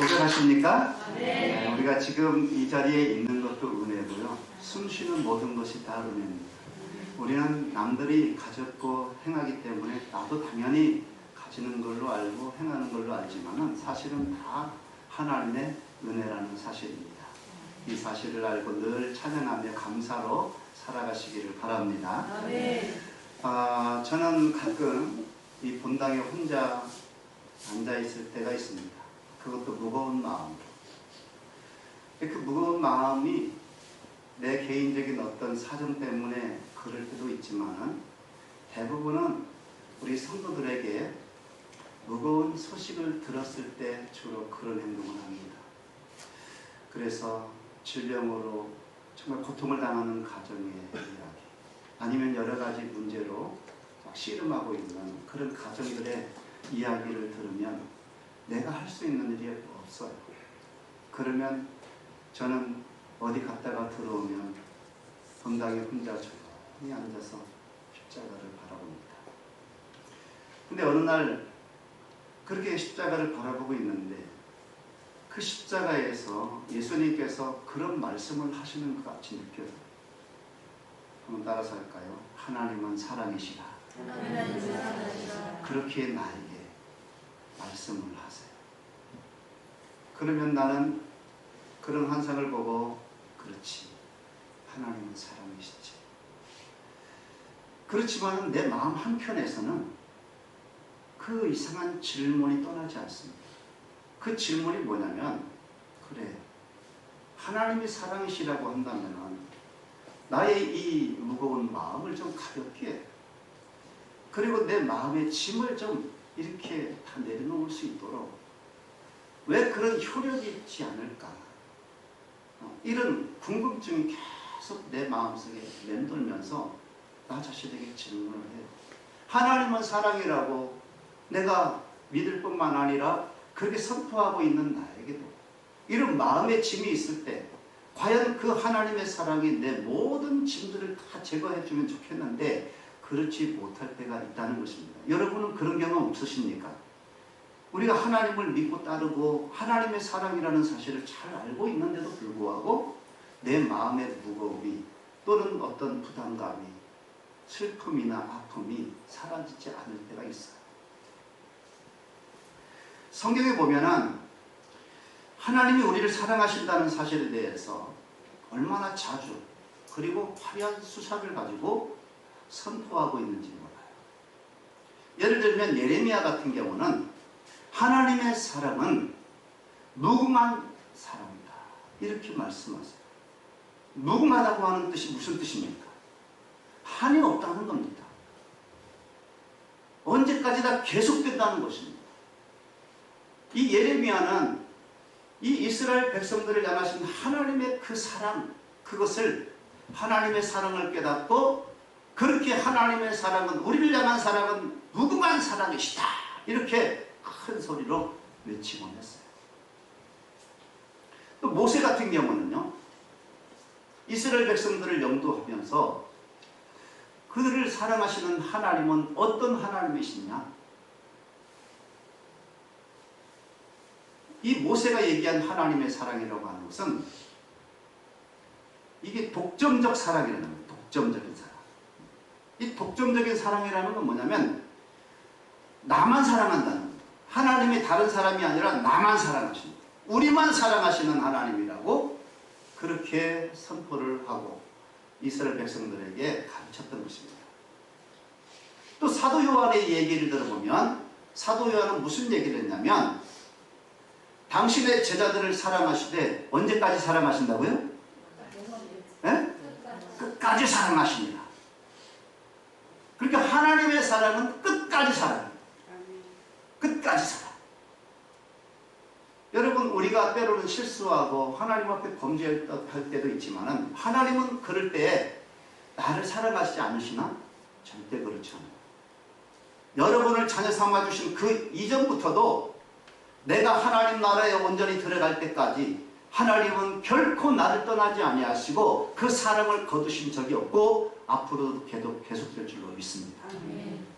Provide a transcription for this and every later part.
안녕하십니까? 네, 우리가 지금 이 자리에 있는 것도 은혜고요. 숨쉬는 모든 것이 다 은혜입니다. 우리는 남들이 가졌고 행하기 때문에 나도 당연히 가지는 걸로 알고 행하는 걸로 알지만은 사실은 다 하나님의 은혜라는 사실입니다. 이 사실을 알고 늘 찬양하며 감사로 살아가시기를 바랍니다. 저는 가끔 이 본당에 혼자 앉아있을 때가 있습니다. 그것도 무거운 마음으로. 그 무거운 마음이 내 개인적인 어떤 사정 때문에 그럴 때도 있지만 대부분은 우리 성도들에게 무거운 소식을 들었을 때 주로 그런 행동을 합니다. 그래서 질병으로 정말 고통을 당하는 가정의 이야기, 아니면 여러 가지 문제로 씨름하고 있는 그런 가정들의 이야기를 들으면 내가 할 수 있는 일이 없어요. 그러면 저는 어디 갔다가 들어오면 본당에 혼자 조용히 앉아서 십자가를 바라봅니다. 근데 어느 날 그렇게 십자가를 바라보고 있는데 그 십자가에서 예수님께서 그런 말씀을 하시는 것 같이 느껴요. 한번 따라서 할까요? 하나님은 사랑이시라. 그렇게 나에게 말씀을 하세요. 그러면 나는 그런 환상을 보고 그렇지, 하나님은 사랑이시지. 그렇지만 내 마음 한켠에서는 그 이상한 질문이 떠나지 않습니다. 그 질문이 뭐냐면, 그래, 하나님이 사랑이시라고 한다면 나의 이 무거운 마음을 좀 가볍게, 그리고 내 마음의 짐을 좀 이렇게 다 내려놓을 수 있도록 왜 그런 효력이 있지 않을까? 이런 궁금증이 계속 내 마음속에 맴돌면서 나 자신에게 질문을 해요. 하나님은 사랑이라고 내가 믿을 뿐만 아니라 그렇게 선포하고 있는 나에게도 이런 마음의 짐이 있을 때 과연 그 하나님의 사랑이 내 모든 짐들을 다 제거해 주면 좋겠는데 그렇지 못할 때가 있다는 것입니다. 여러분은 그런 경험 없으십니까? 우리가 하나님을 믿고 따르고 하나님의 사랑이라는 사실을 잘 알고 있는데도 불구하고 내 마음의 무거움이 또는 어떤 부담감이, 슬픔이나 아픔이 사라지지 않을 때가 있어요. 성경에 보면은 하나님이 우리를 사랑하신다는 사실에 대해서 얼마나 자주 그리고 화려한 수작을 가지고 선포하고 있는지 몰라요. 예를 들면 예레미야 같은 경우는 하나님의 사랑은 무궁한 사랑이다 이렇게 말씀하세요. 무궁하다고 하는 뜻이 무슨 뜻입니까? 한이 없다는 겁니다. 언제까지나 계속된다는 것입니다. 이 예레미야는 이 이스라엘 백성들을 향하신 하나님의 그 사랑, 그것을 하나님의 사랑을 깨닫고 그렇게 하나님의 사랑은, 우리를 향한 사랑은 무궁한 사랑이시다 이렇게 큰 소리로 외치곤 했어요. 또 모세 같은 경우는요, 이스라엘 백성들을 영도하면서 그들을 사랑하시는 하나님은 어떤 하나님이시냐? 이 모세가 얘기한 하나님의 사랑이라고 하는 것은 이게 독점적 사랑이라는 거예요. 독점적인 사랑. 이 독점적인 사랑이라는 건 뭐냐면 나만 사랑한다는 거예요. 하나님이 다른 사람이 아니라 나만 사랑하십니다. 우리만 사랑하시는 하나님이라고 그렇게 선포를 하고 이스라엘 백성들에게 가르쳤던 것입니다. 또 사도 요한의 얘기를 들어보면 사도 요한은 무슨 얘기를 했냐면 당신의 제자들을 사랑하시되 언제까지 사랑하신다고요? 네? 끝까지 사랑하십니다. 그러니까 하나님의 사랑은 끝까지 사랑입니다. 끝까지 사랑. 여러분, 우리가 때로는 실수하고 하나님 앞에 범죄할 때도 있지만 하나님은 그럴 때에 나를 사랑하시지 않으시나? 절대 그렇지 않아요. 여러분을 자녀 삼아주신 그 이전부터도 내가 하나님 나라에 온전히 들어갈 때까지 하나님은 결코 나를 떠나지 아니하시고 그 사랑을 거두신 적이 없고 앞으로도 계속될 줄로 믿습니다.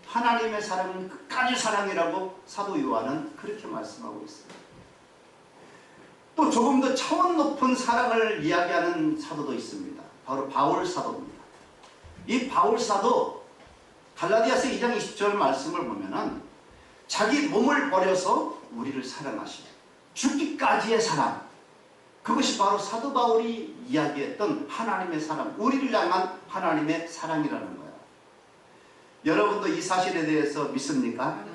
하나님의 사랑은 끝까지 사랑이라고 사도 요한은 그렇게 말씀하고 있습니다. 또 조금 더 차원 높은 사랑을 이야기하는 사도도 있습니다. 바로 바울 사도입니다. 이 바울 사도 갈라디아서 2장 20절 말씀을 보면은 자기 몸을 버려서 우리를 사랑하시고 죽기까지의 사랑, 그것이 바로 사도 바울이 이야기했던 하나님의 사랑, 우리를 향한 하나님의 사랑이라는 거야. 여러분도 이 사실에 대해서 믿습니까?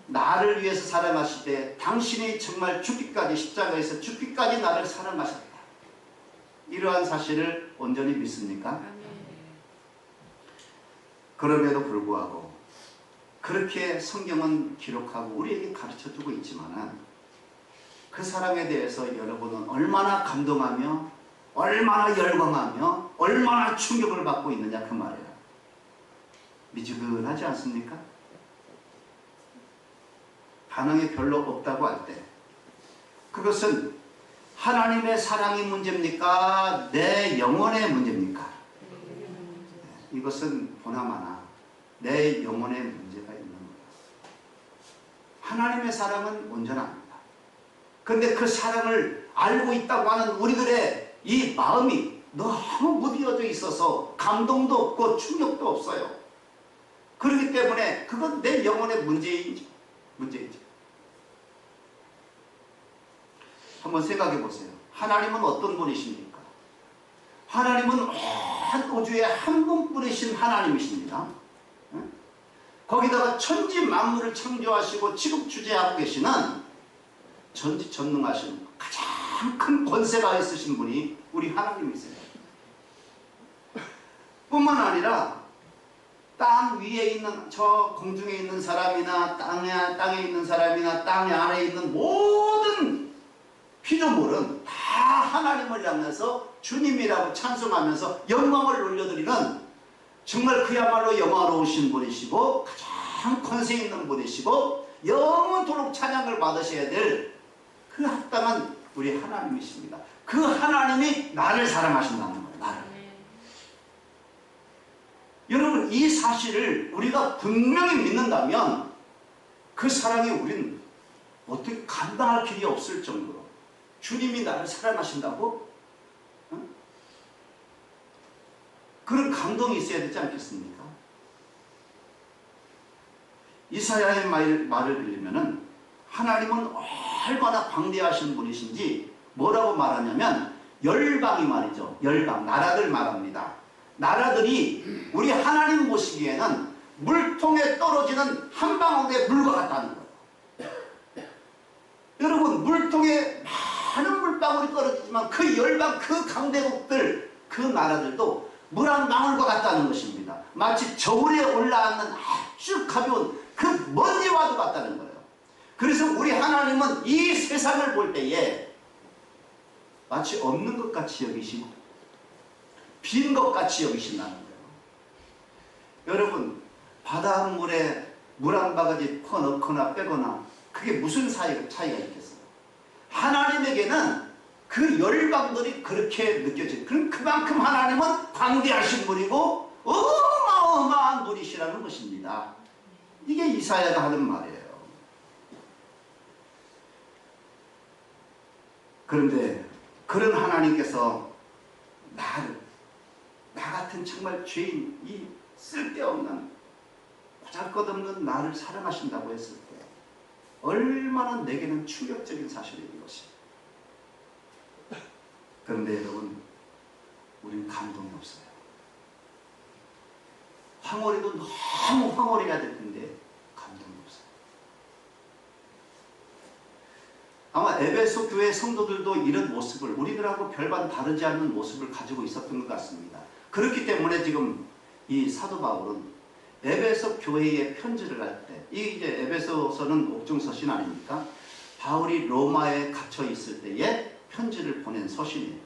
나를 위해서 사랑하시되 당신이 정말 죽기까지, 십자가에서 죽기까지 나를 사랑하셨다. 이러한 사실을 온전히 믿습니까? 그럼에도 불구하고 그렇게 성경은 기록하고 우리에게 가르쳐주고 있지만 그 사랑에 대해서 여러분은 얼마나 감동하며 얼마나 열광하며 얼마나 충격을 받고 있느냐 그 말이에요. 미지근하지 않습니까? 반응이 별로 없다고 할 때 그것은 하나님의 사랑이 문제입니까? 내 영혼의 문제입니까? 이것은 보나마나 내 영혼의 문제가 있는 거예요. 하나님의 사랑은 온전합니다. 그런데 그 사랑을 알고 있다고 하는 우리들의 이 마음이 너무 무디어져 있어서 감동도 없고 충격도 없어요. 그렇기 때문에 그건 내 영혼의 문제이죠. 한번 생각해 보세요. 하나님은 어떤 분이십니까? 하나님은 온 우주에 한 분뿐이신 하나님이십니다. 거기다가 천지 만물을 창조하시고 지금 주재하고 계시는 전지전능하신 가장 큰 권세가 있으신 분이 우리 하나님이세요. 뿐만 아니라 땅 위에 있는 저 공중에 있는 사람이나 땅에 있는 사람이나 땅 안에 있는 모든 피조물은 다 하나님을 향해서 주님이라고 찬송하면서 영광을 올려드리는 정말 그야말로 영화로우신 분이시고 가장 권세 있는 분이시고 영원토록 찬양을 받으셔야 될 그 합당한 우리 하나님이십니다. 그 하나님이 나를 사랑하신다는 거예요. 나를. 여러분, 이 사실을 우리가 분명히 믿는다면 그 사랑이 우리는 어떻게 감당할 길이 없을 정도로 주님이 나를 사랑하신다고? 그런 감동이 있어야 되지 않겠습니까? 이사야의 말을 빌리면은 하나님은 얼마나 광대하신 분이신지 뭐라고 말하냐면 열방이 말이죠. 열방, 나라들 말합니다. 나라들이 우리 하나님 보시기에는 물통에 떨어지는 한 방울의 물과 같다는 거예요. 여러분, 물통에 많은 물방울이 떨어지지만 그 열방, 그 강대국들, 그 나라들도 물 한 방울과 같다는 것입니다. 마치 저울에 올라앉는 아주 가벼운 그 먼지와도 같다는 거예요. 그래서 우리 하나님은 이 세상을 볼 때에 마치 없는 것 같이 여기시고 빈 것 같이 여기신다는 거예요. 여러분, 바닷물에 물 한 바가지 퍼 넣거나 빼거나 그게 무슨 차이가 있겠어요? 하나님에게는 그 열방들이 그렇게 느껴져요. 그만큼 하나님은 광대하신 분이고 어마어마한 분이시라는 것입니다. 이게 이사야가 하는 말이에요. 그런데 그런 하나님께서 나 같은 정말 죄인, 이 쓸데없는 보잘것없는 나를 사랑하신다고 했을 때 얼마나 내게는 충격적인 사실이 이것이. 그런데 여러분, 우리는 감동이 없어요. 황홀해도 너무 황홀해야 될 텐데 감동이 없어요. 아마 에베소 교회 성도들도 이런 모습을, 우리들하고 별반 다르지 않는 모습을 가지고 있었던 것 같습니다. 그렇기 때문에 지금 이 사도 바울은 에베소 교회에 편지를 할 때, 이제 에베소서는 옥중서신 아닙니까? 바울이 로마에 갇혀 있을 때에 편지를 보낸 서신이에요.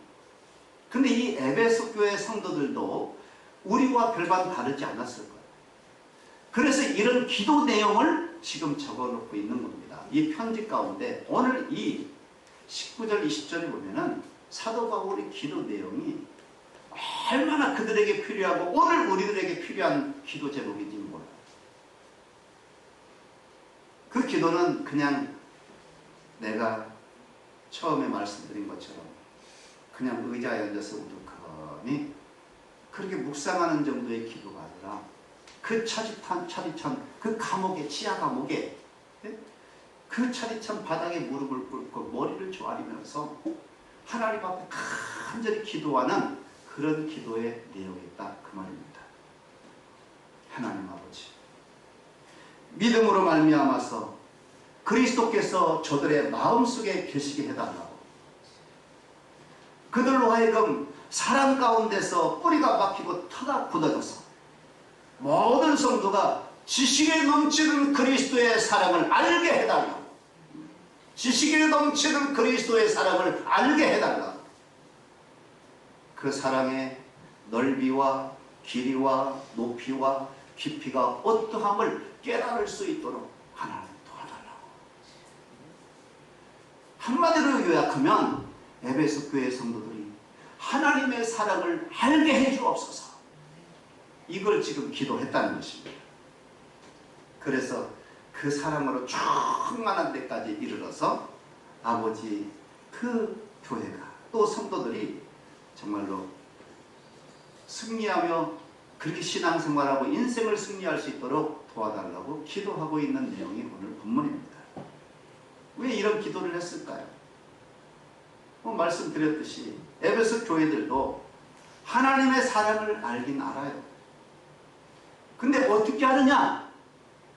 근데 이 에베소 교회 성도들도 우리와 별반 다르지 않았을 거예요. 그래서 이런 기도 내용을 지금 적어놓고 있는 겁니다. 이 편지 가운데 오늘 이 19절 20절에 보면은 사도 바울의 기도 내용이 얼마나 그들에게 필요하고 오늘 우리들에게 필요한 기도 제목인지 몰라요. 그 기도는 그냥 내가 처음에 말씀드린 것처럼 그냥 의자에 앉아서 우두커니 그렇게 묵상하는 정도의 기도가 아니라 그 차디찬 그 감옥에, 지하 감옥에, 그 차디찬 바닥에 무릎을 꿇고 머리를 조아리면서 하나님 앞에 간절히 기도하는 그런 기도의 내용이 있다, 그 말입니다. 하나님 아버지, 믿음으로 말미암아서 그리스도께서 저들의 마음속에 계시게 해달라고, 그들로 하여금 사랑 가운데서 뿌리가 박히고 터가 굳어져서 모든 성도가 지식에 넘치는 그리스도의 사랑을 알게 해달라고, 지식에 넘치는 그리스도의 사랑을 알게 해달라고, 그 사랑의 넓이와 길이와 높이와 깊이가 어떠함을 깨달을 수 있도록 하나님 도와달라고. 한마디로 요약하면 에베소 교회 성도들이 하나님의 사랑을 알게 해주옵소서, 이걸 지금 기도했다는 것입니다. 그래서 그 사랑으로 충만한 데까지 이르러서 아버지, 그 교회가 또 성도들이 정말로 승리하며 그렇게 신앙생활하고 인생을 승리할 수 있도록 도와달라고 기도하고 있는 내용이 오늘 본문입니다. 왜 이런 기도를 했을까요? 말씀드렸듯이 에베소 교회들도 하나님의 사랑을 알긴 알아요. 근데 어떻게 하느냐?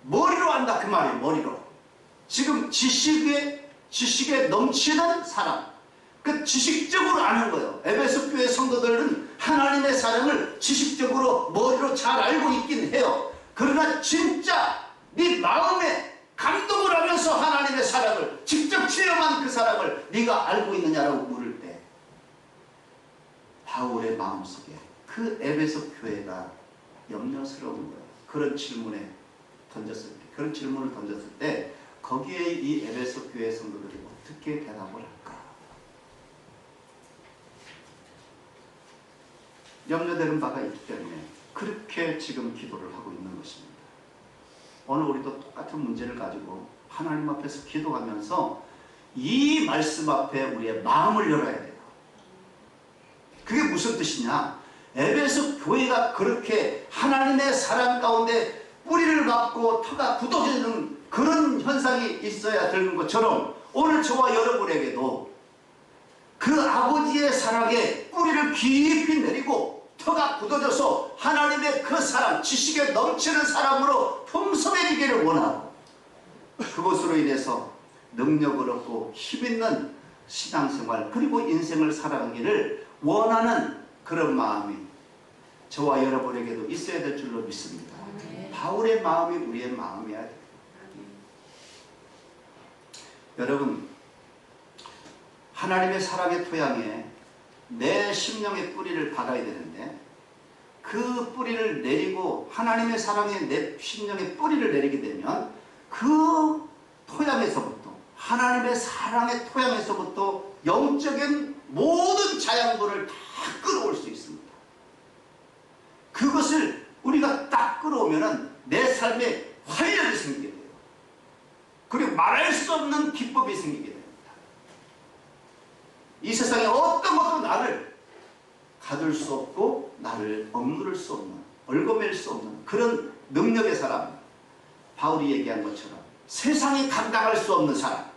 머리로 안다, 그 말이에요. 머리로. 지금 지식에 넘치는 사람, 그 지식적으로 아는 거예요. 에베소 교회 성도들은 하나님의 사랑을 지식적으로 머리로 잘 알고 있긴 해요. 그러나 진짜 네 마음에 감동을 하면서 하나님의 사랑을 직접 체험한 그 사랑을 네가 알고 있느냐라고 물을 때, 바울의 마음속에 그 에베소 교회가 염려스러운 거예요. 그런 질문을 던졌을 때 거기에 이 에베소 교회 성도들이 어떻게 대답을 할까? 염려되는 바가 있기 때문에 그렇게 지금 기도를 하고 있는 것입니다. 오늘 우리도 똑같은 문제를 가지고 하나님 앞에서 기도하면서 이 말씀 앞에 우리의 마음을 열어야 돼요. 그게 무슨 뜻이냐? 에베소 교회가 그렇게 하나님의 사랑 가운데 뿌리를 박고 터가 굳어지는 그런 현상이 있어야 되는 것처럼 오늘 저와 여러분에게도 그 아버지의 사랑에 뿌리를 깊이 내리고 터가 굳어져서 하나님의 그 사랑, 지식에 넘치는 사랑으로 풍성해지기를 원하고, 그것으로 인해서 능력을 얻고 힘있는 신앙생활 그리고 인생을 살아가기를 원하는 그런 마음이 저와 여러분에게도 있어야 될 줄로 믿습니다. 바울의 마음이 우리의 마음이어야 돼요. 여러분, 하나님의 사랑의 토양에 내 심령의 뿌리를 박아야 되는데, 그 뿌리를 내리고 하나님의 사랑에 내 심령의 뿌리를 내리게 되면 그 토양에서부터, 하나님의 사랑의 토양에서부터 영적인 모든 자양분을 다 끌어올 수 있습니다. 그것을 우리가 딱 끌어오면 내 삶에 활력이 생기게 돼요. 그리고 말할 수 없는 기쁨이 생기게 됩니다. 이 세상에 어떤 것도 나를 가둘 수 없고 나를 억누를 수 없는, 얽어맬 수 없는 그런 능력의 사람, 바울이 얘기한 것처럼 세상이 감당할 수 없는 사람,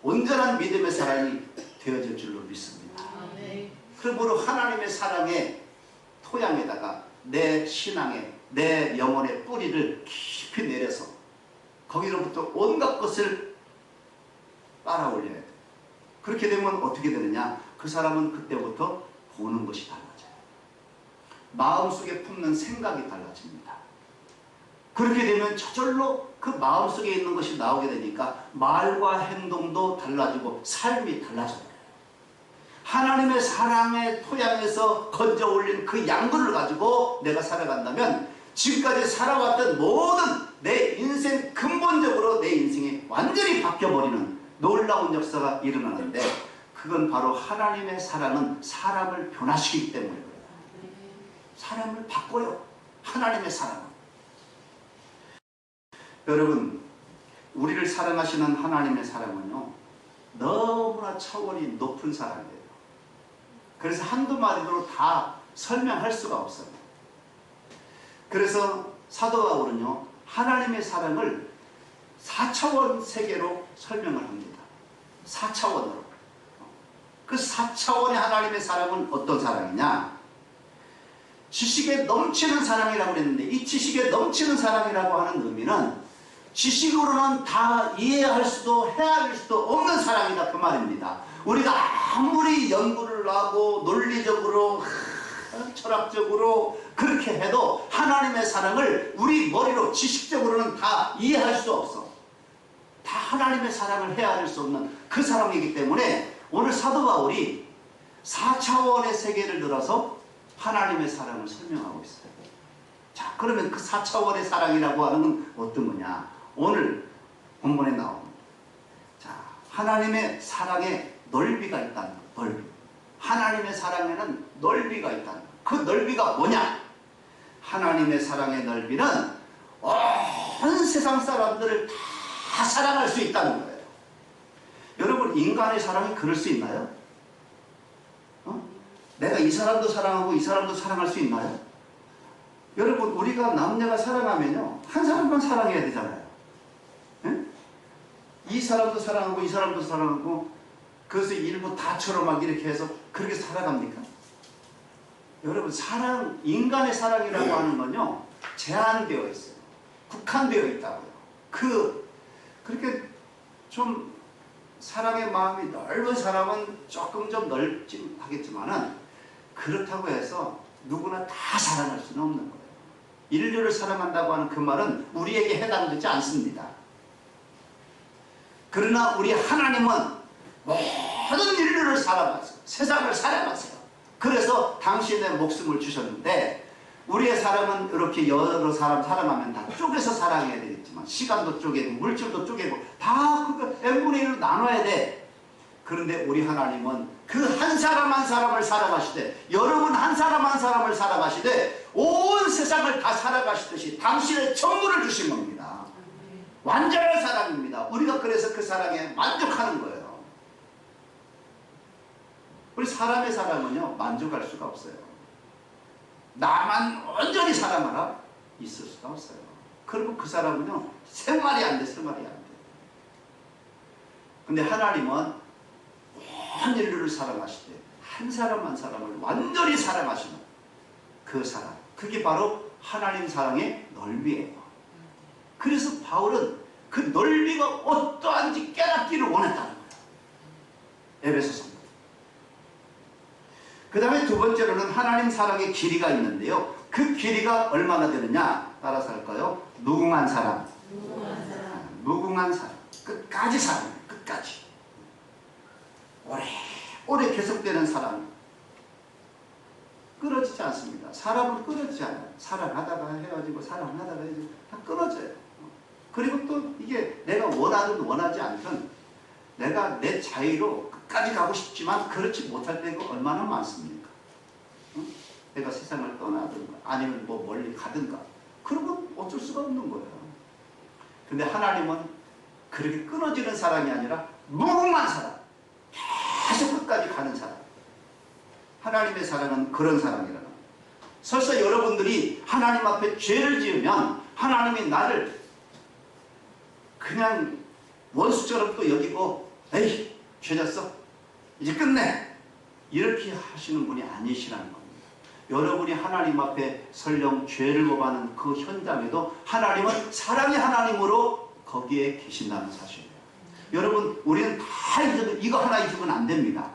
온전한 믿음의 사람이 되어질 줄로 믿습니다. 그러므로 하나님의 사랑의 토양에다가 내 신앙에, 내 영혼의 뿌리를 깊이 내려서 거기로부터 온갖 것을 빨아 올려야 돼요. 그렇게 되면 어떻게 되느냐? 그 사람은 그때부터 보는 것이 달라져요. 마음속에 품는 생각이 달라집니다. 그렇게 되면 저절로 그 마음속에 있는 것이 나오게 되니까 말과 행동도 달라지고 삶이 달라져요. 하나님의 사랑의 토양에서 건져 올린 그 양분을 가지고 내가 살아간다면 지금까지 살아왔던 모든 내 인생, 근본적으로 내 인생이 완전히 바뀌어버리는 놀라운 역사가 일어나는데, 그건 바로 하나님의 사랑은 사람을 변화시키기 때문에 그래요. 사람을 바꿔요. 하나님의 사랑은. 여러분, 우리를 사랑하시는 하나님의 사랑은요, 너무나 차원이 높은 사랑이에요. 그래서 한두 마디로 다 설명할 수가 없어요. 그래서 사도 바울은요, 하나님의 사랑을 4차원 세계로 설명을 합니다. 4차원으로. 그 4차원의 하나님의 사랑은 어떤 사랑이냐? 지식에 넘치는 사랑이라고 그랬는데, 이 지식에 넘치는 사랑이라고 하는 의미는 지식으로는 다 이해할 수도 헤아릴 수도 없는 사랑이다, 그 말입니다. 우리가 아무리 연구를 하고 논리적으로 철학적으로 그렇게 해도 하나님의 사랑을 우리 머리로 지식적으로는 다 이해할 수 없어. 다 하나님의 사랑을 헤아릴 수 없는 그 사랑이기 때문에 오늘 사도 바울이 4차원의 세계를 들어서 하나님의 사랑을 설명하고 있어요. 자, 그러면 그 4차원의 사랑이라고 하는 건 어떤 거냐? 오늘 본문에 나옵니다. 자, 하나님의 사랑에 넓이가 있다는 거, 넓이. 하나님의 사랑에는 넓이가 있다는 거. 그 넓이가 뭐냐? 하나님의 사랑의 넓이는 온 세상 사람들을 다 사랑할 수 있다는 거예요. 여러분, 인간의 사랑이 그럴 수 있나요? 내가 이 사람도 사랑하고 이 사람도 사랑할 수 있나요? 여러분, 우리가 남녀가 사랑하면요, 한 사람만 사랑해야 되잖아요. 네? 이 사람도 사랑하고 이 사람도 사랑하고 그것을 일부 다처럼 막 이렇게 해서 그렇게 살아갑니까? 여러분, 사랑, 인간의 사랑이라고 하는 건요, 제한되어 있어요. 국한되어 있다고요. 그렇게 좀 사랑의 마음이 넓은 사람은 조금 좀 넓긴 하겠지만은, 그렇다고 해서 누구나 다 사랑할 수는 없는 거예요. 인류를 사랑한다고 하는 그 말은 우리에게 해당되지 않습니다. 그러나 우리 하나님은 모든 인류를 사랑하세요. 세상을 사랑하세요. 그래서 당신의 목숨을 주셨는데, 우리의 사랑은 이렇게 여러 사람 사랑하면 다 쪼개서 사랑해야 되겠지만, 시간도 쪼개고 물질도 쪼개고 다 그거 n분의 1로 나눠야 돼. 그런데 우리 하나님은 그 한 사람 한 사람을 사랑하시되, 여러분 한 사람 한 사람을 사랑하시되, 온 세상을 다 살아가시듯이 당신의 전부를 주신 겁니다. 완전한 사랑입니다. 우리가 그래서 그 사랑에 만족하는 거예요. 우리 사람의 사랑은요, 만족할 수가 없어요. 나만 온전히 사랑하라? 있을 수가 없어요. 그리고 그 사람은요, 생활이 안 돼, 생활이 안 돼. 근데 하나님은 온 인류를 사랑하시되 한 사람 한 사람을 완전히 사랑하시는 그 사랑, 그게 바로 하나님 사랑의 넓이에요. 그래서 바울은 그 넓이가 어떠한지 깨닫기를 원했다는 거예요. 에베소서. 그 다음에 두 번째로는 하나님 사랑의 길이가 있는데요, 그 길이가 얼마나 되느냐? 따라서 할까요? 무궁한 사랑. 무궁한 사랑. 끝까지 사랑해요. 끝까지. 오래 계속되는 사랑. 끊어지지 않습니다. 사람은 끊어지지 않아요. 사랑하다가 헤어지고 사랑하다가 헤어지고 다 끊어져요. 그리고 또 이게 내가 원하든 원하지 않든 내가 내 자유로 끝까지 가고 싶지만 그렇지 못할 때가 얼마나 많습니까? 내가 세상을 떠나든가 아니면 뭐 멀리 가든가, 그러면 어쩔 수가 없는 거예요. 근데 하나님은 그렇게 끊어지는 사랑이 아니라 무궁한 사랑, 계속 끝까지 가는 사랑. 하나님의 사랑은 그런 사랑이라는 거예요. 설사 여러분들이 하나님 앞에 죄를 지으면 하나님이 나를 그냥 원수처럼 또 여기고, 에이, 죄 졌어, 이제 끝내, 이렇게 하시는 분이 아니시라는 겁니다. 여러분이 하나님 앞에 설령 죄를 범하는 그 현장에도 하나님은 사랑의 하나님으로 거기에 계신다는 사실이에요. 여러분, 우리는 다 잊어도 이거 하나 잊으면 안 됩니다.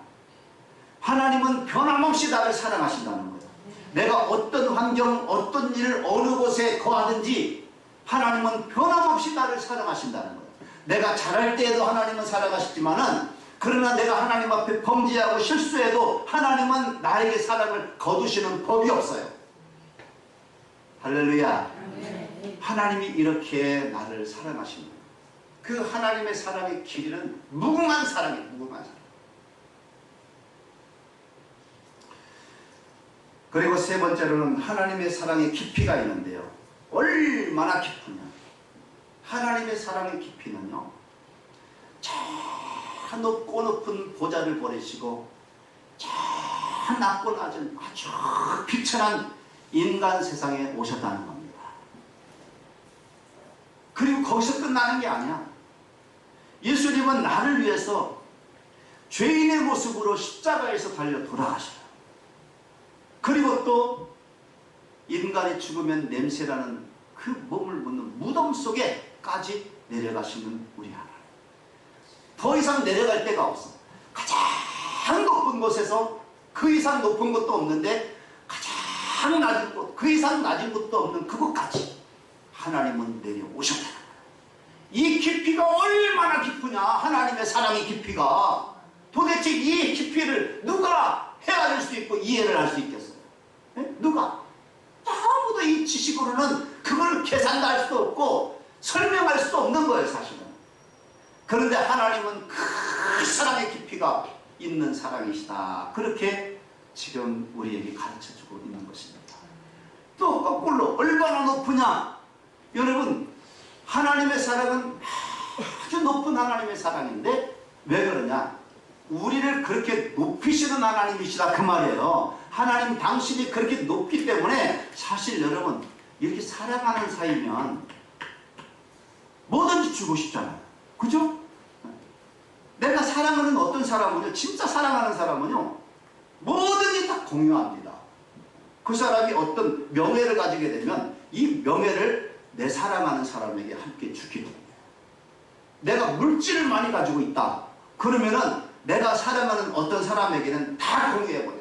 하나님은 변함없이 나를 사랑하신다는 거예요. 내가 어떤 환경, 어떤 일, 어느 곳에 거하든지 하나님은 변함없이 나를 사랑하신다는 거예요. 내가 잘할 때에도 하나님은 사랑하시지만은, 그러나 내가 하나님 앞에 범죄하고 실수해도 하나님은 나에게 사랑을 거두시는 법이 없어요. 할렐루야. 하나님이 이렇게 나를 사랑하십니다. 그 하나님의 사랑의 길이는 무궁한 사랑이에요. 무궁한 사랑. 그리고 세 번째로는 하나님의 사랑의 깊이가 있는데요, 얼마나 깊으냐? 하나님의 사랑의 깊이는요, 저 높고 높은 보좌를 버리시고 저 낮고 낮은 아주 비천한 인간 세상에 오셨다는 겁니다. 그리고 거기서 끝나는 게 아니야. 예수님은 나를 위해서 죄인의 모습으로 십자가에서 달려 돌아가셔요. 그리고 또 인간이 죽으면 냄새나는 그 몸을 묻는 무덤 속에까지 내려가시는 우리 하나님. 더 이상 내려갈 데가 없어. 가장 높은 곳에서 그 이상 높은 곳도 없는데 가장 낮은 곳, 그 이상 낮은 곳도 없는 그곳까지 하나님은 내려오셨다. 이 깊이가 얼마나 깊으냐. 하나님의 사랑의 깊이가. 도대체 이 깊이를 누가 헤아릴 수 있고 이해를 할 수 있겠어요? 네? 누가? 아무도 이 지식으로는 그걸 계산도 할 수도 없고 설명할 수도 없는 거예요, 사실은. 그런데 하나님은 그 사랑의 깊이가 있는 사랑이시다. 그렇게 지금 우리에게 가르쳐주고 있는 것입니다. 또 거꾸로 얼마나 높으냐. 여러분, 하나님의 사랑은 아주 높은 하나님의 사랑인데 왜 그러냐. 우리를 그렇게 높이시는 하나님이시다 그 말이에요. 하나님 당신이 그렇게 높기 때문에 사실 여러분 이렇게 사랑하는 사이면 뭐든지 주고 싶잖아요. 그죠? 내가 사랑하는 어떤 사람은요, 진짜 사랑하는 사람은요 뭐든지 다 공유합니다. 그 사람이 어떤 명예를 가지게 되면 이 명예를 내 사랑하는 사람에게 함께 주기도 해요. 내가 물질을 많이 가지고 있다 그러면은 내가 사랑하는 어떤 사람에게는 다 공유해버려.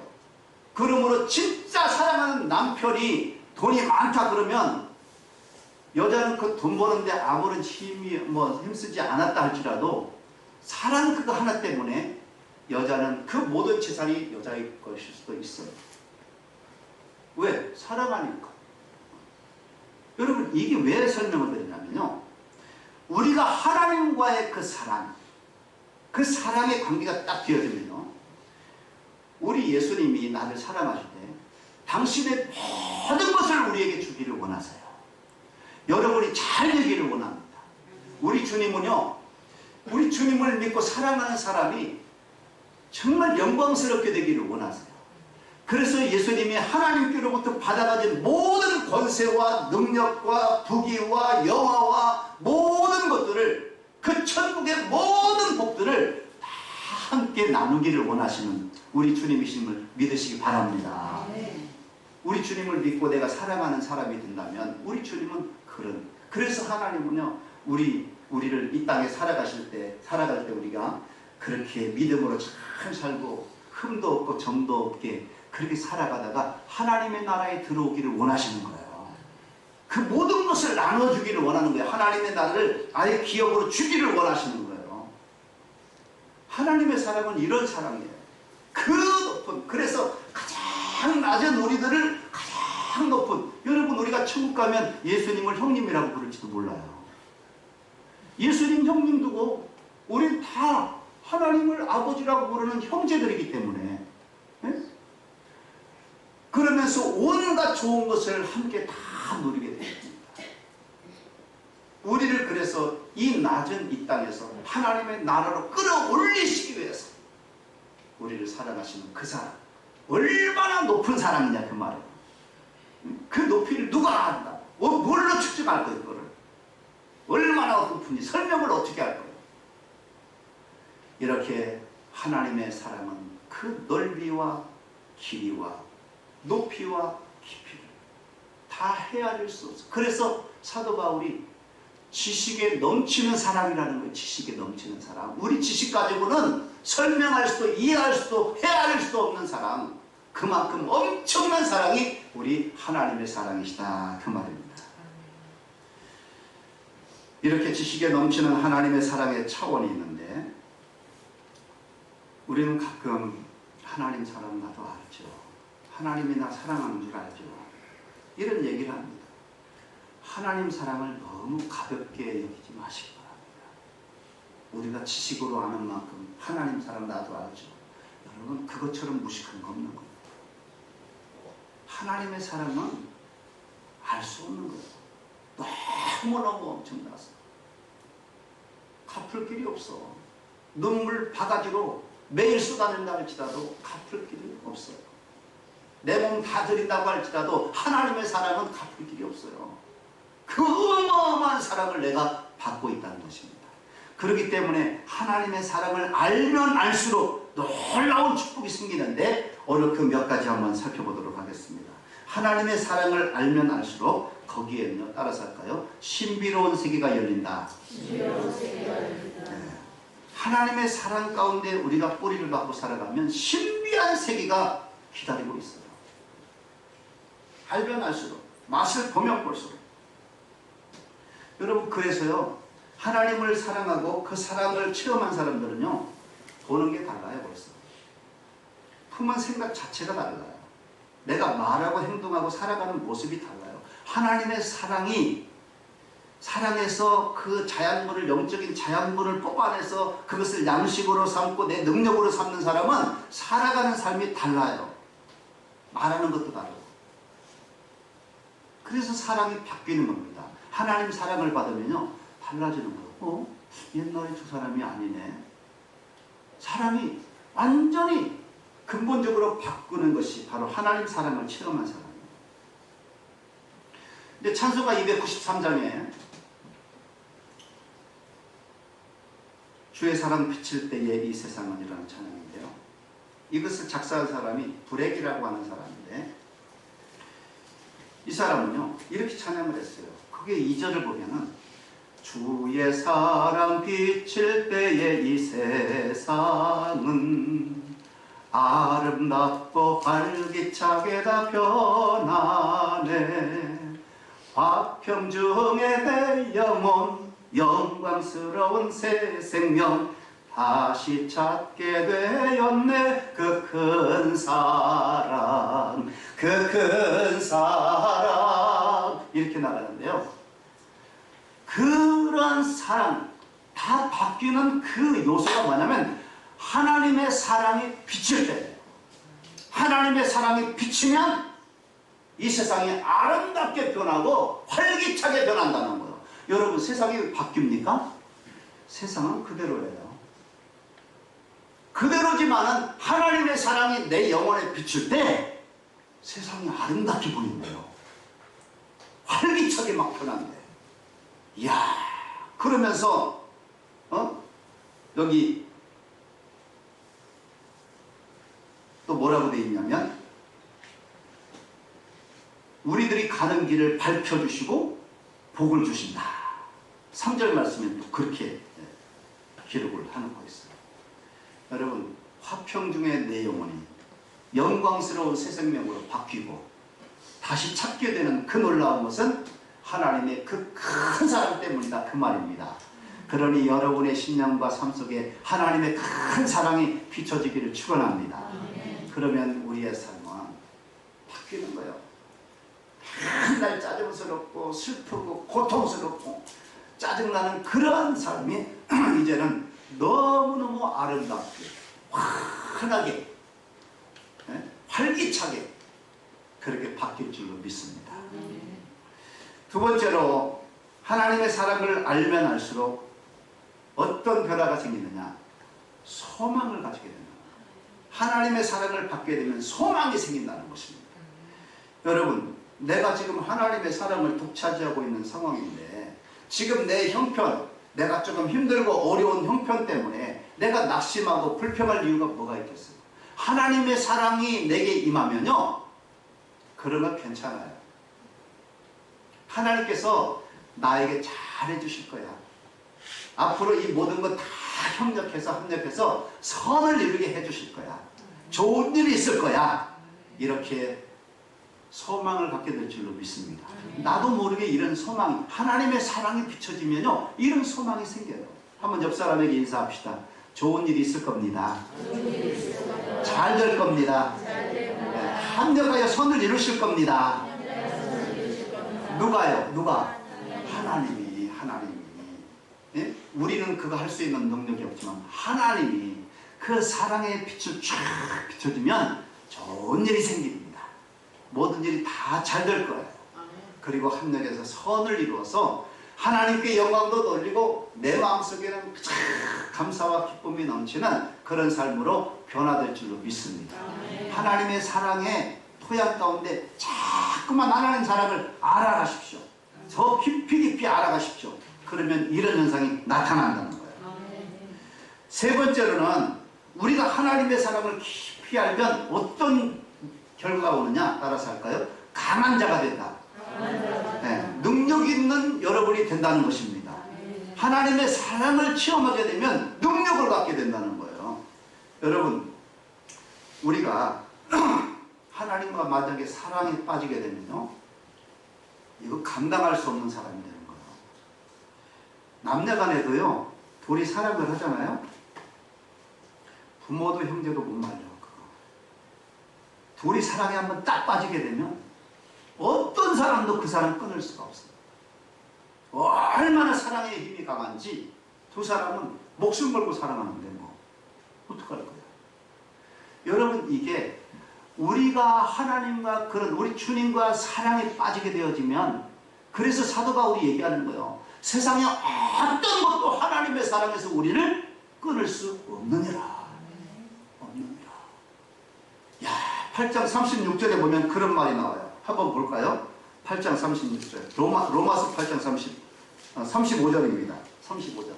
그러므로 진짜 사랑하는 남편이 돈이 많다 그러면 여자는 그 돈 버는데 아무런 힘쓰지 않았다 할지라도 사랑 그거 하나 때문에 여자는 그 모든 재산이 여자의 것일 수도 있어요. 왜? 사랑하니까. 여러분 이게 왜 설명을 드리냐면요, 우리가 하나님과의 그 사랑, 그 사랑의 관계가 딱 되어지면요, 우리 예수님이 나를 사랑하실 때 당신의 모든 것을 우리에게 주기를 원하세요. 여러분이 잘 되기를 원합니다. 우리 주님은요, 우리 주님을 믿고 사랑하는 사람이 정말 영광스럽게 되기를 원하세요. 그래서 예수님이 하나님께로부터 받아가진 모든 권세와 능력과 부귀와 영화와 모든 것들을, 그 천국의 모든 복들을 다 함께 나누기를 원하시는 우리 주님이심을 믿으시기 바랍니다. 우리 주님을 믿고 내가 사랑하는 사람이 된다면 우리 주님은 그래서 하나님은요, 우리를 이 땅에 살아갈 때 우리가 그렇게 믿음으로 잘 살고 흠도 없고 점도 없게 그렇게 살아가다가 하나님의 나라에 들어오기를 원하시는 거예요. 그 모든 것을 나눠주기를 원하는 거예요. 하나님의 나라를 아예 기업으로 주기를 원하시는 거예요. 하나님의 사랑은 이런 사랑이에요. 그 높은, 그래서 가장 낮은 우리들을 가장 높은, 여러분 우리가 천국 가면 예수님을 형님이라고 부를지도 몰라요. 예수님 형님 두고 우린 다 하나님을 아버지라고 부르는 형제들이기 때문에, 네? 그러면서 온갖 좋은 것을 함께 다 누리게 됩니다. 우리를 그래서 이 낮은 이 땅에서 하나님의 나라로 끌어올리시기 위해서 우리를 사랑하시는 그 사랑, 얼마나 높은 사랑이냐 그 말이에요. 그 높이를 누가 안다, 뭘로 측정할 거예요. 그거를 얼마나 높은지 설명을 어떻게 할 거예요. 이렇게 하나님의 사랑은 그 넓이와 길이와 높이와 깊이를 다 헤아릴 수 없어. 그래서 사도 바울이 지식에 넘치는 사랑이라는 거예요. 지식에 넘치는 사랑. 우리 지식 가지고는 설명할 수도 이해할 수도 헤아릴 수도 없는 사랑. 그만큼 엄청난 사랑이 우리 하나님의 사랑이시다 그 말입니다. 이렇게 지식에 넘치는 하나님의 사랑의 차원이 있는데 우리는 가끔 하나님 사랑 나도 알죠. 하나님이 나 사랑하는 줄 알죠. 이런 얘기를 합니다. 하나님 사랑을 너무 가볍게 여기지 마시기 바랍니다. 우리가 지식으로 아는 만큼 하나님 사랑 나도 알죠. 여러분 그것처럼 무식한 거 없는 겁니다. 하나님의 사랑은 알 수 없는 거예요. 너무너무 엄청나서 갚을 길이 없어. 눈물 바가지로 매일 쏟아낸다 할지라도 갚을 길이 없어요. 내 몸 다 드린다고 할지라도 하나님의 사랑은 갚을 길이 없어요. 그 어마어마한 사랑을 내가 받고 있다는 것입니다. 그렇기 때문에 하나님의 사랑을 알면 알수록 놀라운 축복이 생기는데 오늘 그 몇 가지 한번 살펴보도록 하겠습니다. 하나님의 사랑을 알면 알수록 거기에는요, 따라서 할까요? 신비로운 세계가 열린다. 신비로운 세계가 열린다. 네. 하나님의 사랑 가운데 우리가 뿌리를 받고 살아가면 신비한 세계가 기다리고 있어요. 알면 알수록, 맛을 보면 볼수록. 여러분, 그래서요, 하나님을 사랑하고 그 사랑을 체험한 사람들은요, 보는 게 달라요. 벌써 품은 생각 자체가 달라요. 내가 말하고 행동하고 살아가는 모습이 달라요. 하나님의 사랑에서 그 자양분을, 영적인 자양분을 뽑아내서 그것을 양식으로 삼고 내 능력으로 삼는 사람은 살아가는 삶이 달라요. 말하는 것도 다르고. 그래서 사랑이 바뀌는 겁니다. 하나님 사랑을 받으면요, 달라지는 거예요. 옛날에 저 사람이 아니네. 사랑이 완전히 근본적으로 바꾸는 것이 바로 하나님 사랑을 체험한 사람이에요. 근데 찬송가 293장에 주의 사랑 비칠 때에 이 세상은 이라는 찬양인데요. 이것을 작사한 사람이 브렉이라고 하는 사람인데, 이 사람은요, 이렇게 찬양을 했어요. 그게 2절을 보면은 주의 사랑 비칠 때에 이 세상은 아름답고 활기차게 다 변하네. 화평중에 내 영혼 영광스러운 새 생명 다시 찾게 되었네. 그 큰 사랑, 그 큰 사랑, 이렇게 나가는데요. 그런 사랑, 다 바뀌는 그 요소가 뭐냐면 하나님의 사랑이 비칠 때, 하나님의 사랑이 비치면 이 세상이 아름답게 변하고 활기차게 변한다는 거예요. 여러분, 세상이 바뀝니까? 세상은 그대로예요. 그대로지만은 하나님의 사랑이 내 영혼에 비칠 때 세상이 아름답게 보인대요. 활기차게 막 변한대. 이야, 그러면서 여기 또 뭐라고 되어 있냐면 우리들이 가는 길을 밝혀주시고 복을 주신다. 3절 말씀에 또 그렇게 기록을 하는 거 있어요. 여러분, 화평 중에 내 영혼이 영광스러운 새 생명으로 바뀌고 다시 찾게 되는 그 놀라운 것은 하나님의 그 큰 사랑 때문이다, 그 말입니다. 그러니 여러분의 신앙과 삶 속에 하나님의 큰 사랑이 비춰지기를 축원합니다. 그러면 우리의 삶은 바뀌는 거예요. 맨날 짜증스럽고 슬프고 고통스럽고 짜증나는 그런 삶이 이제는 너무너무 아름답게 환하게 활기차게 그렇게 바뀔 줄로 믿습니다. 두 번째로 하나님의 사랑을 알면 알수록 어떤 변화가 생기느냐? 소망을 가지게 됩니다. 하나님의 사랑을 받게 되면 소망이 생긴다는 것입니다. 여러분, 내가 지금 하나님의 사랑을 독차지하고 있는 상황인데 지금 내 형편, 내가 조금 힘들고 어려운 형편 때문에 내가 낙심하고 불평할 이유가 뭐가 있겠어요? 하나님의 사랑이 내게 임하면요, 그러면 괜찮아요. 하나님께서 나에게 잘해 주실 거야. 앞으로 이 모든 것 다 합력해서 선을 이루게 해 주실 거야. 좋은 일이 있을 거야. 이렇게 소망을 갖게 될 줄로 믿습니다. 나도 모르게 이런 소망이, 하나님의 사랑이 비춰지면요, 이런 소망이 생겨요. 한번 옆 사람에게 인사합시다. 좋은 일이 있을 겁니다. 잘 될 겁니다. 합력하여 선을 이루실 겁니다. 누가요? 누가? 하나님이. 예? 우리는 그거 할 수 있는 능력이 없지만 하나님이 그 사랑의 빛을 쫙 비춰주면 좋은 일이 생깁니다. 모든 일이 다 잘 될 거예요. 그리고 합력해서 선을 이루어서 하나님께 영광도 돌리고 내 마음속에는 감사와 기쁨이 넘치는 그런 삶으로 변화될 줄로 믿습니다. 하나님의 사랑의 토양 가운데 자꾸만 하나님 사랑을 알아가십시오. 더 깊이 알아가십시오. 그러면 이런 현상이 나타난다는 거예요. 세 번째로는 우리가 하나님의 사랑을 깊이 알면 어떤 결과가 오느냐 따라서 할까요? 강한 자가 된다. 네, 능력 있는 여러분이 된다는 것입니다. 하나님의 사랑을 체험하게 되면 능력을 갖게 된다는 거예요. 여러분, 우리가 하나님과 만약에 사랑에 빠지게 되면요, 이거 감당할 수 없는 사람이 되는 거예요. 남녀간에도요, 둘이 사랑을 하잖아요. 부모도 형제도 못 말려. 그거. 둘이 사랑에 한번 딱 빠지게 되면 어떤 사람도 그 사람 끊을 수가 없어요. 얼마나 사랑의 힘이 강한지 두 사람은 목숨 걸고 사랑하는데 뭐 어떡할 거야. 여러분, 이게 우리가 하나님과 그런 우리 주님과 사랑에 빠지게 되어지면, 그래서 사도 바울이 얘기하는 거예요. 세상에 어떤 것도 하나님의 사랑에서 우리를 끊을 수 없느니라. 야, 8장 36절에 보면 그런 말이 나와요. 한번 볼까요? 8장 36절. 로마서 8장 35절입니다. 35절.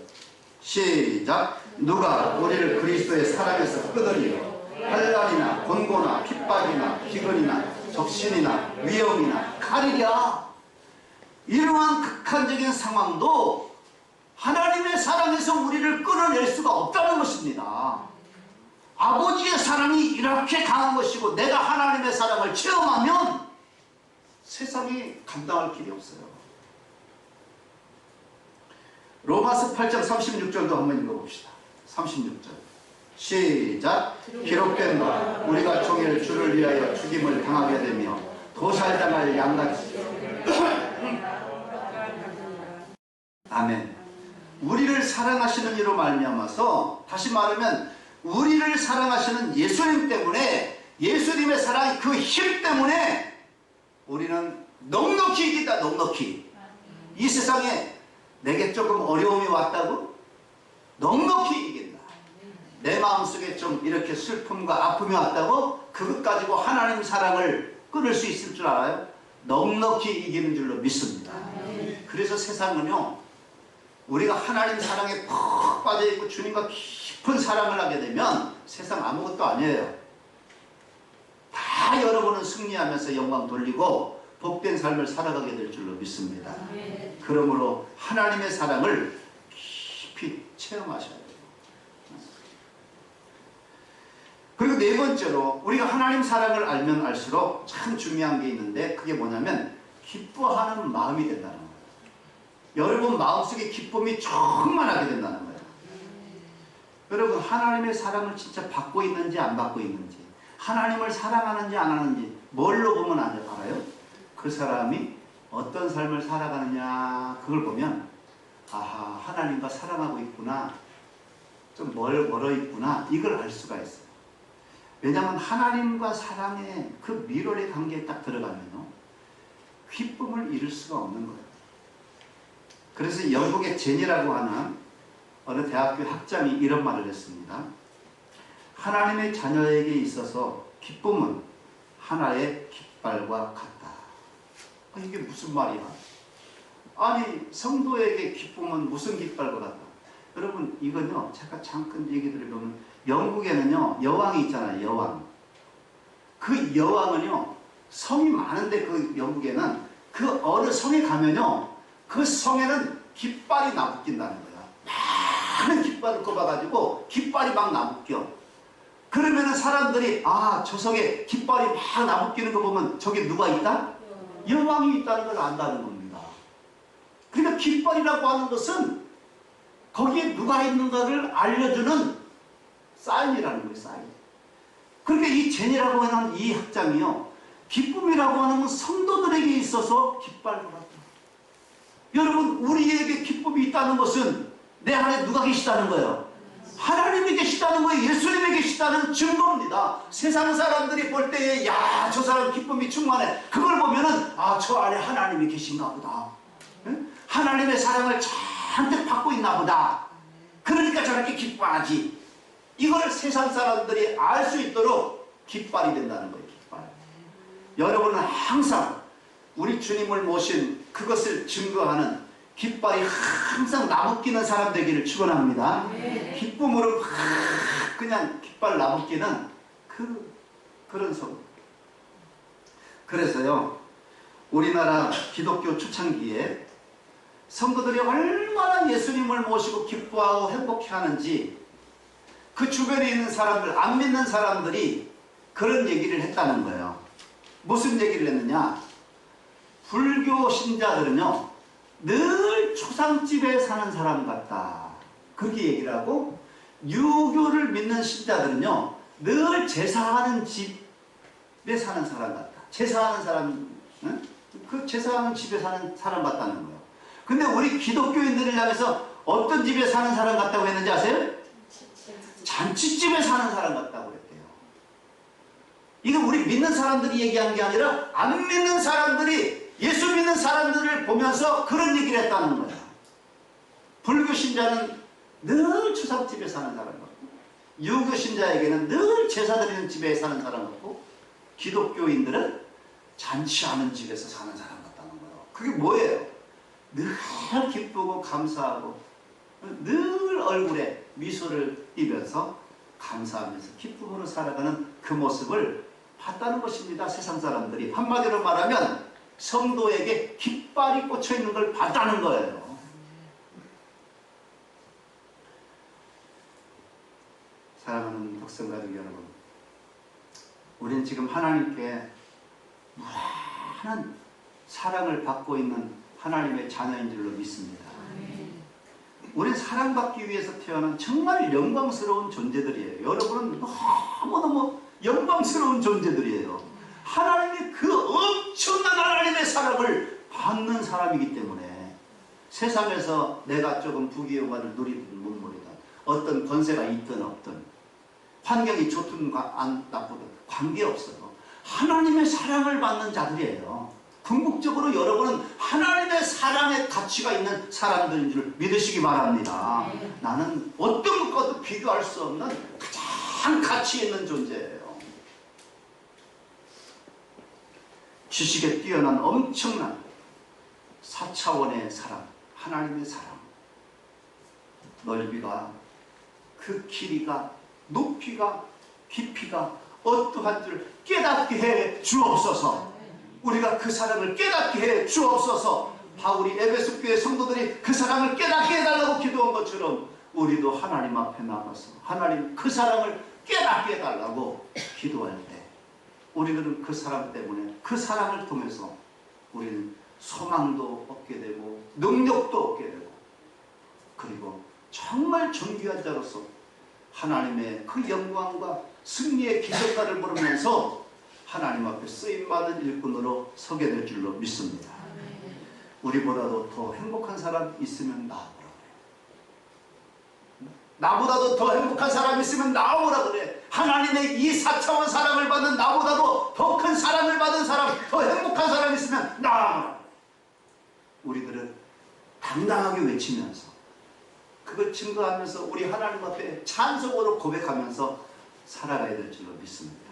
시작. 누가 우리를 그리스도의 사랑에서 끊으리요? 환난이나 곤고나 핍박이나 기근이나 적신이나 위험이나 칼이랴. 이러한 극한적인 상황도 하나님의 사랑에서 우리를 끊어낼 수가 없다는 것입니다. 아버지의 사랑이 이렇게 강한 것이고 내가 하나님의 사랑을 체험하면 세상이 감당할 길이 없어요. 로마서 8장 36절도 한번 읽어봅시다. 36절. 시작. 기록된 바 우리가 종일 주를 위하여 죽임을 당하게 되며 도살당할 양같이. 아멘. 우리를 사랑하시는 이로 말미암아서, 다시 말하면 우리를 사랑하시는 예수님 때문에, 예수님의 사랑이 그 힘 때문에 우리는 넉넉히 이긴다. 넉넉히. 이 세상에 내게 조금 어려움이 왔다고 넉넉히 이긴다. 내 마음속에 좀 이렇게 슬픔과 아픔이 왔다고 그것 가지고 하나님 사랑을 끊을 수 있을 줄 알아요? 넉넉히 이기는 줄로 믿습니다. 그래서 세상은요, 우리가 하나님 사랑에 푹 빠져있고 주님과 깊은 사랑을 하게 되면 세상 아무것도 아니에요. 다 여러분은 승리하면서 영광 돌리고 복된 삶을 살아가게 될 줄로 믿습니다. 그러므로 하나님의 사랑을 깊이 체험하셔야 돼요. 그리고 네 번째로, 우리가 하나님 사랑을 알면 알수록 참 중요한 게 있는데, 그게 뭐냐면 기뻐하는 마음이 된다는 거예요. 여러분 마음속에 기쁨이 충만하게 된다는 거예요. 여러분, 하나님의 사랑을 진짜 받고 있는지 안 받고 있는지, 하나님을 사랑하는지 안 하는지 뭘로 보면 알아요? 그 사람이 어떤 삶을 살아가느냐, 그걸 보면 아하, 하나님과 사랑하고 있구나, 좀 멀어 있구나, 이걸 알 수가 있어요. 왜냐하면 하나님과 사랑의 그 밀월의 관계에 딱 들어가면요, 기쁨을 잃을 수가 없는 거예요. 그래서 영국의 제니라고 하는 어느 대학교 학장이 이런 말을 했습니다. 하나님의 자녀에게 있어서 기쁨은 하나의 깃발과 같다. 이게 무슨 말이야? 아니, 성도에게 기쁨은 무슨 깃발과 같다? 여러분, 이건요, 제가 잠깐 얘기 드리면, 영국에는요, 여왕이 있잖아요, 여왕. 그 여왕은요, 성이 많은데, 그 영국에는 그 어느 성에 가면요, 그 성에는 깃발이 나붙긴다는 거야. 많은 깃발을 꼽아가지고 깃발이 막 나붙겨. 그러면은 사람들이, 아, 저 성에 깃발이 막 나붙기는 거 보면 저게 누가 있다? 여왕이 있다는 걸 안다는 겁니다. 그러니까 깃발이라고 하는 것은 거기에 누가 있는가를 알려주는 사인이라는 거예요, 사인. 그러니까 이 제니라고 하는 이 학장이요, 기쁨이라고 하는 건 성도들에게 있어서 깃발과 같다. 여러분, 우리에게 기쁨이 있다는 것은 내 안에 누가 계시다는 거예요? 하나님이 계시다는 거예요. 예수님이 계시다는 증거입니다. 세상 사람들이 볼 때에, 야, 저 사람 기쁨이 충만해. 그걸 보면은, 아, 저 안에 하나님이 계신가 보다. 응? 하나님의 사랑을 잔뜩 받고 있나 보다. 그러니까 저렇게 기뻐하지. 이걸 세상 사람들이 알 수 있도록 깃발이 된다는 거예요. 깃발. 여러분은 항상 우리 주님을 모신 그것을 증거하는 깃발이 항상 나부끼는 사람 되기를 축원합니다. 기쁨으로 막 그냥 깃발 나부끼는 그런 성도. 그래서요, 우리나라 기독교 초창기에 성도들이 얼마나 예수님을 모시고 기뻐하고 행복해하는지 그 주변에 있는 사람들, 안 믿는 사람들이 그런 얘기를 했다는 거예요. 무슨 얘기를 했느냐? 불교 신자들은요, 늘 초상집에 사는 사람 같다. 그렇게 얘기를 하고, 유교를 믿는 신자들은요, 늘 제사하는 집에 사는 사람 같다. 제사하는 사람, 응? 그 제사하는 집에 사는 사람 같다는 거예요. 근데 우리 기독교인들을 향해서 어떤 집에 사는 사람 같다고 했는지 아세요? 잔치집에 사는 사람 같다고 했대요. 이거 우리 믿는 사람들이 얘기한 게 아니라 안 믿는 사람들이, 예수 믿는 사람들을 보면서 그런 얘기를 했다는 거예요. 불교 신자는 늘 추상집에 사는 사람 같고, 유교 신자에게는 늘 제사 드리는 집에 사는 사람 같고, 기독교인들은 잔치하는 집에서 사는 사람 같다는 거예요. 그게 뭐예요? 늘 기쁘고 감사하고 늘 얼굴에 미소를 띠면서 감사하면서 기쁨으로 살아가는 그 모습을 봤다는 것입니다. 세상 사람들이. 한마디로 말하면 성도에게 깃발이 꽂혀 있는 걸 봤다는 거예요. 사랑하는 독생가족 여러분, 우리는 지금 하나님께 무한한 사랑을 받고 있는 하나님의 자녀인 줄로 믿습니다. 우리는 사랑받기 위해서 태어난 정말 영광스러운 존재들이에요. 여러분은 너무너무 영광스러운 존재들이에요. 하나님의 그 엄청난 하나님의 사랑을 받는 사람이기 때문에 세상에서 내가 조금 부귀영화를 누리든 못 누리든, 어떤 권세가 있든 없든, 환경이 좋든 안 나쁘든 관계없어요. 하나님의 사랑을 받는 자들이에요. 궁극적으로 여러분은 하나님의 사랑의 가치가 있는 사람들인 줄 믿으시기 바랍니다. 나는 어떤 것과도 비교할 수 없는 가장 가치 있는 존재예요. 지식에 뛰어난 엄청난 4차원의 사랑, 하나님의 사랑. 넓이가, 그 길이가, 높이가, 깊이가 어떠한 줄 깨닫게 해 주옵소서. 우리가 그 사랑을 깨닫게 해 주옵소서. 바울이 에베소 교회 성도들이 그 사랑을 깨닫게 해달라고 기도한 것처럼 우리도 하나님 앞에 나가서 하나님 그 사랑을 깨닫게 해달라고 기도할 때 우리들은 그 사랑 때문에, 그 사랑을 통해서 우리는 소망도 얻게 되고 능력도 얻게 되고, 그리고 정말 존귀한 자로서 하나님의 그 영광과 승리의 기적가를 부르면서 하나님 앞에 쓰임받은 일꾼으로 서게 될 줄로 믿습니다. 우리보다도 더 행복한 사람 있으면 나오라 그래. 나보다도 더 행복한 사람 있으면 나오라 그래. 하나님의 이 4차원 사랑을 받는 나보다도 더 큰 사랑을 받은 사람, 더 행복한 사람 있으면 나오라. 우리들은 당당하게 외치면서 그걸 증거하면서 우리 하나님 앞에 찬송으로 고백하면서 살아가야 될 줄로 믿습니다.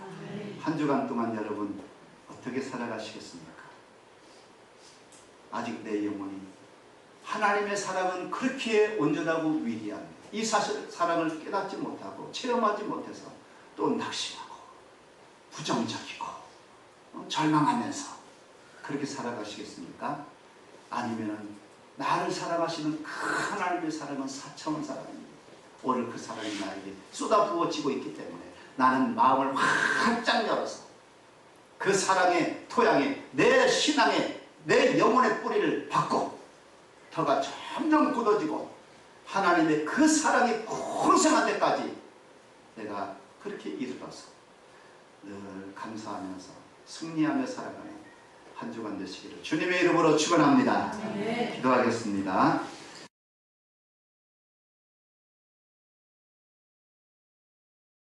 한 주간 동안 여러분 어떻게 살아가시겠습니까? 아직 내 영혼이 하나님의 사랑은 그렇게 온전하고 위대한 이 사랑을 깨닫지 못하고 체험하지 못해서 또 낙심하고 부정적이고 절망하면서 그렇게 살아가시겠습니까? 아니면 나를 사랑하시는 그 하나님의 사랑은 4차원 사랑입니다. 오늘 그 사랑이 나에게 쏟아부어지고 있기 때문에 나는 마음을 활짝 열어서 그 사랑의 토양에, 내 신앙에, 내 영혼의 뿌리를 박고 터가 점점 굳어지고 하나님의 그 사랑이 풍성한 데까지 내가 그렇게 이르러서 늘 감사하면서 승리하며 살아가는 한 주간 되시기를 주님의 이름으로 축원합니다. 기도하겠습니다.